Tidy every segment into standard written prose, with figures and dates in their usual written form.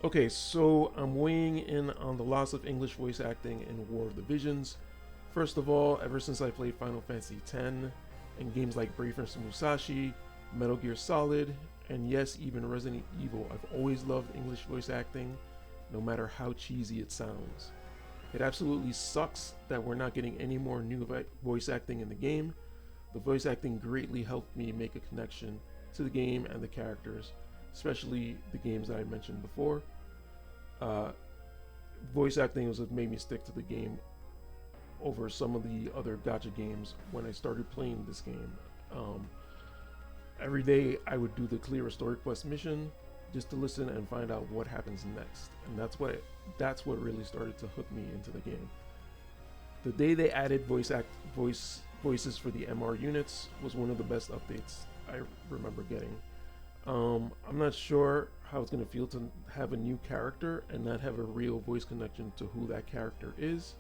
Okay, so I'm weighing in on the loss of English voice acting in War of the Visions. First of all, ever since I played Final Fantasy X and games like Brave vs. Musashi, Metal Gear Solid, and yes, even Resident Evil, I've always loved English voice acting, no matter how cheesy it sounds. It absolutely sucks that we're not getting any more new voice acting in the game. The voice acting greatly helped me make a connection to the game and the characters, especially the games that I mentioned before. Uh, Voice acting was what made me stick to the game over some of the other gacha games when I started playing this game. Um, every day I would do the clear a story quest mission just to listen and find out what happens next, and that's what really started to hook me into the game. The day they added voices for the MR units was one of the best updates I remember getting. I'm not sure how it's gonna feel to have a new character and not have a real voice connection to who that character is.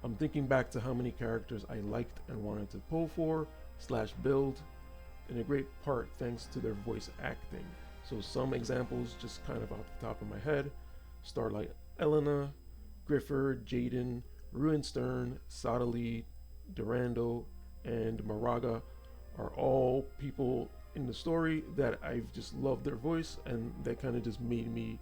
I'm thinking back to how many characters I liked and wanted to pull for slash build, in a great part thanks to their voice acting. So some examples just kind of off the top of my head: Starlight Elena, Grifford, Jaden, Ruin Stern, Sadali, Durando, and Moraga are all people in the story that I've just loved their voice, and that kind of just made me,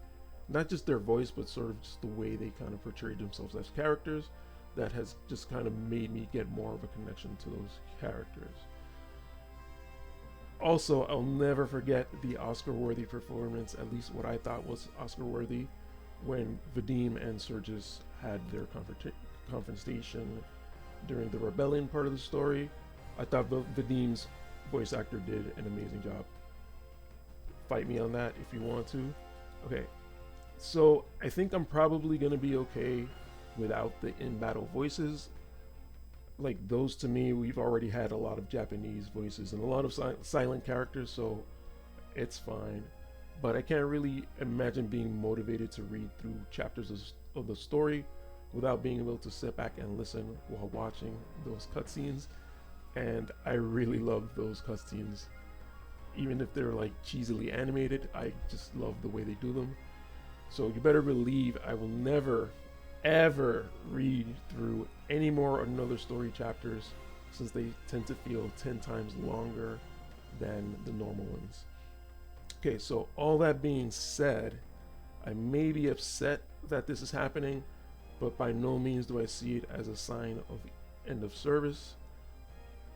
not just their voice, but sort of just the way they kind of portrayed themselves as characters, that has just kind of made me get more of a connection to those characters. Also, I'll never forget the Oscar worthy performance, at least what I thought was Oscar worthy, when Vadim and Surges had their confrontation during the rebellion part of the story. I thought Vadim's voice actor did an amazing job. Fight me on that if you want to. Okay, so I think I'm probably gonna be okay without the in-battle voices. Like those, to me, we've already had a lot of Japanese voices and a lot of silent characters, so it's fine. But I can't really imagine being motivated to read through chapters of the story without being able to sit back and listen while watching those cutscenes. And I really love those cutscenes. Even if they're like cheesily animated, I just love the way they do them. So you better believe I will never, ever read through any more another story chapters, since they tend to feel 10 times longer than the normal ones. Okay, so all that being said, I may be upset that this is happening, but by no means do I see it as a sign of end of service.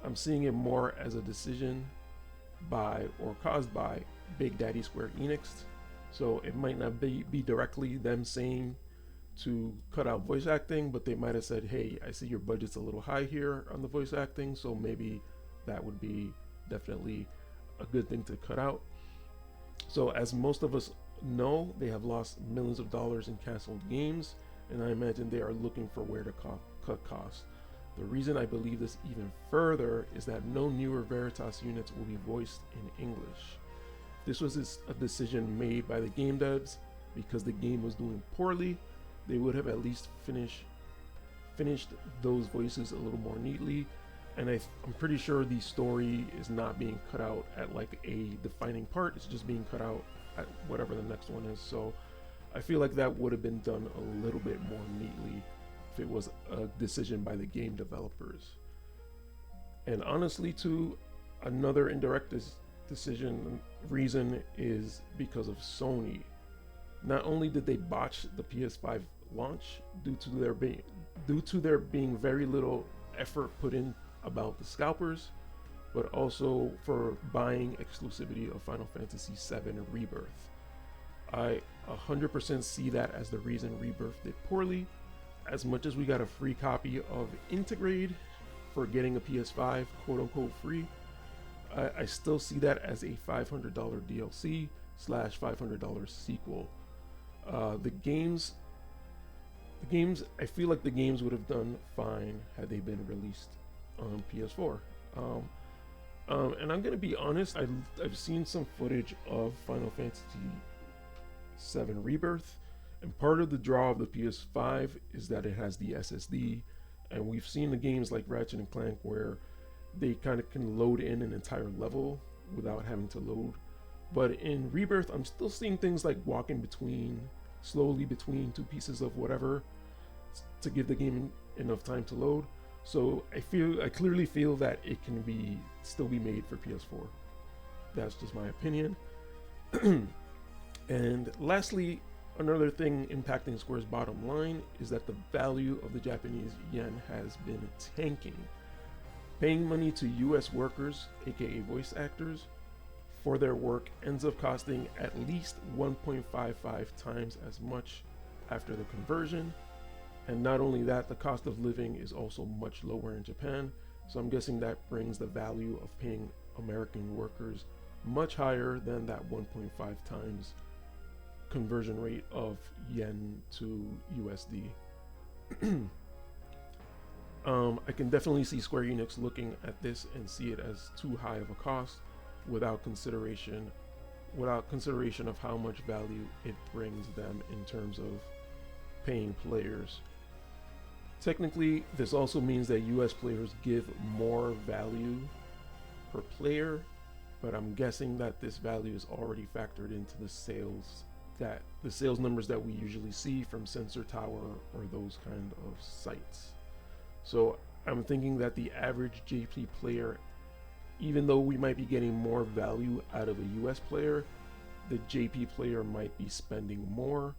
I'm seeing it more as a decision by or caused by Big Daddy Square Enix. So it might not be directly them saying to cut out voice acting, but they might have said, hey, I see your budget's a little high here on the voice acting, so maybe that would be definitely a good thing to cut out. So as most of us know, they have lost millions of dollars in canceled games, and I imagine they are looking for where to cut costs. The reason I believe this even further is that no newer Veritas units will be voiced in English. This was a decision made by the game devs because the game was doing poorly. They would have at least finished those voices a little more neatly, and I'm pretty sure the story is not being cut out at like a defining part. It's just being cut out at whatever the next one is. So I feel like that would have been done a little bit more neatly if it was a decision by the game developers. And honestly, too, another indirect decision reason is because of Sony. Not only did they botch the PS5 launch due to there being very little effort put in about the scalpers, but also for buying exclusivity of Final Fantasy VII Rebirth. I 100% see that as the reason Rebirth did poorly. As much as we got a free copy of Integrate for getting a PS5, quote unquote free, I still see that as a $500 DLC slash $500 sequel. The games, I feel like the games would have done fine had they been released on PS4. And I'm gonna be honest, I've seen some footage of Final Fantasy VII Rebirth, and part of the draw of the PS5 is that it has the SSD, and we've seen the games like Ratchet and Clank where they kind of can load in an entire level without having to load But in Rebirth, I'm still seeing things like walking slowly between two pieces of whatever to give the game enough time to load. So I clearly feel that it can still be made for PS4. That's just my opinion. And lastly, another thing impacting Square's bottom line is that the value of the Japanese yen has been tanking. Paying money to US workers, aka voice actors, for their work ends up costing at least 1.55 times as much after the conversion. And not only that, the cost of living is also much lower in Japan. So I'm guessing that brings the value of paying American workers much higher than that 1.5 times conversion rate of yen to USD. I can definitely see Square Enix looking at this and see it as too high of a cost without consideration of how much value it brings them in terms of paying players. Technically, this also means that US players give more value per player, but I'm guessing that this value is already factored into the sales numbers that we usually see from Sensor Tower or those kind of sites. So I'm thinking that the average JP player, even though we might be getting more value out of a US player, the JP player might be spending more,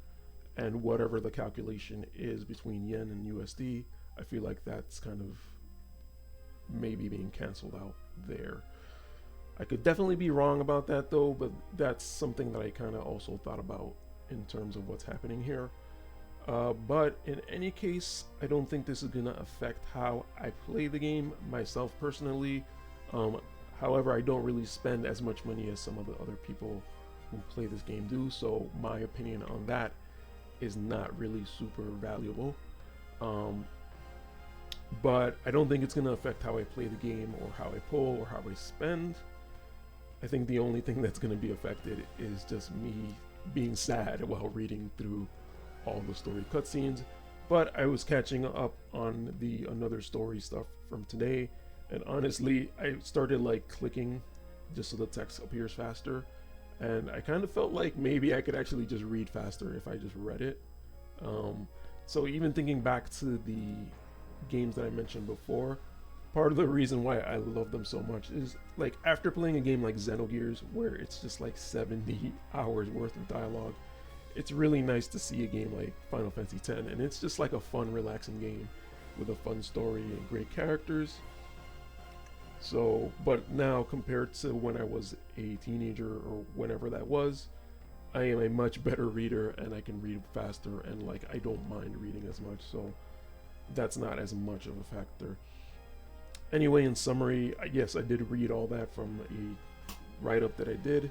and whatever the calculation is between yen and USD, I feel like that's kind of maybe being canceled out there. I could definitely be wrong about that though, but that's something that I kind of also thought about in terms of what's happening here. But in any case, I don't think this is going to affect how I play the game myself personally. However, I don't really spend as much money as some of the other people who play this game do, so my opinion on that is not really super valuable. But I don't think it's going to affect how I play the game or how I pull or how I spend. I think the only thing that's going to be affected is just me being sad while reading through all the story cutscenes. But I was catching up on the another story stuff from today, and honestly, I started like clicking just so the text appears faster, and I kind of felt like maybe I could actually just read faster if I just read it. So even thinking back to the games that I mentioned before, part of the reason why I love them so much is like after playing a game like Xenogears, where it's just like 70 hours worth of dialogue, it's really nice to see a game like Final Fantasy X, and it's just like a fun, relaxing game with a fun story and great characters. So, but now compared to when I was a teenager or whenever that was, I am a much better reader and I can read faster, and like I don't mind reading as much, so that's not as much of a factor. Anyway, in summary, yes, I did read all that from a write-up that I did.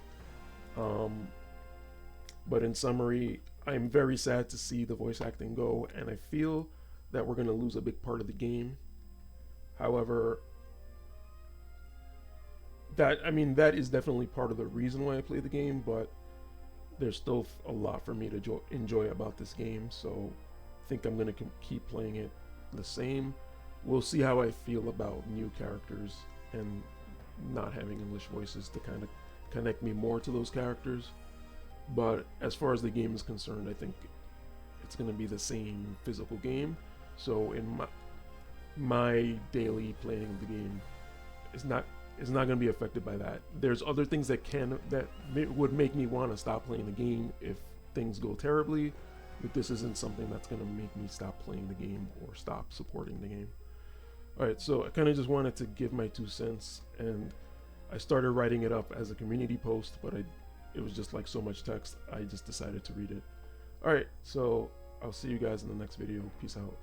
But in summary, I'm very sad to see the voice acting go, and I feel that we're going to lose a big part of the game. However, that is definitely part of the reason why I play the game, but there's still a lot for me to enjoy about this game, so I think I'm going to keep playing it the same. We'll see how I feel about new characters and not having English voices to kind of connect me more to those characters. But as far as the game is concerned, I think it's going to be the same physical game. So in my daily playing of the game is not going to be affected by that. There's other things that would make me want to stop playing the game if things go terribly, but this isn't something that's going to make me stop playing the game or stop supporting the game. Alright, so I kind of just wanted to give my 2 cents, and I started writing it up as a community post, but it was just like so much text, I just decided to read it. Alright, so I'll see you guys in the next video. Peace out.